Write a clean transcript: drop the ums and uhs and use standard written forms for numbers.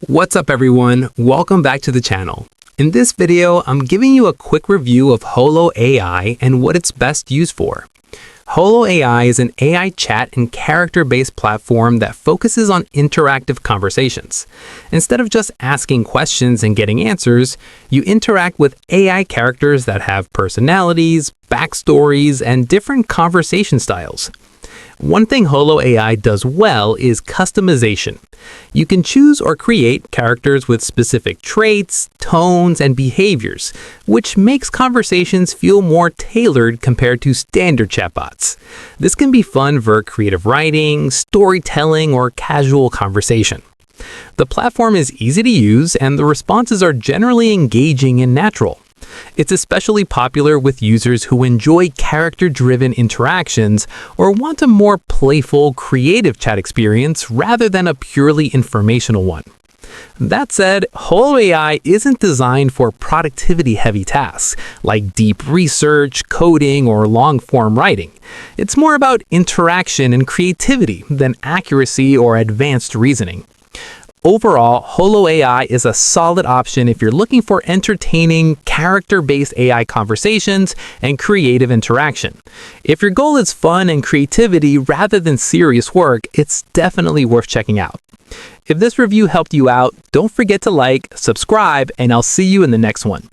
What's up everyone? Welcome back to the channel. In this video, I'm giving you a quick review of Holo AI and what it's best used for. Holo AI is an AI chat and character-based platform that focuses on interactive conversations. Instead of just asking questions and getting answers, you interact with AI characters that have personalities, backstories, and different conversation styles. One thing Holo AI does well is customization. You can choose or create characters with specific traits, tones, and behaviors, which makes conversations feel more tailored compared to standard chatbots. This can be fun for creative writing, storytelling, or casual conversation. The platform is easy to use, and the responses are generally engaging and natural. It's especially popular with users who enjoy character-driven interactions or want a more playful, creative chat experience rather than a purely informational one. That said, Holo AI isn't designed for productivity-heavy tasks like deep research, coding, or long-form writing. It's more about interaction and creativity than accuracy or advanced reasoning. Overall, Holo AI is a solid option if you're looking for entertaining, character-based AI conversations and creative interaction. If your goal is fun and creativity rather than serious work, it's definitely worth checking out. If this review helped you out, don't forget to like, subscribe, and I'll see you in the next one.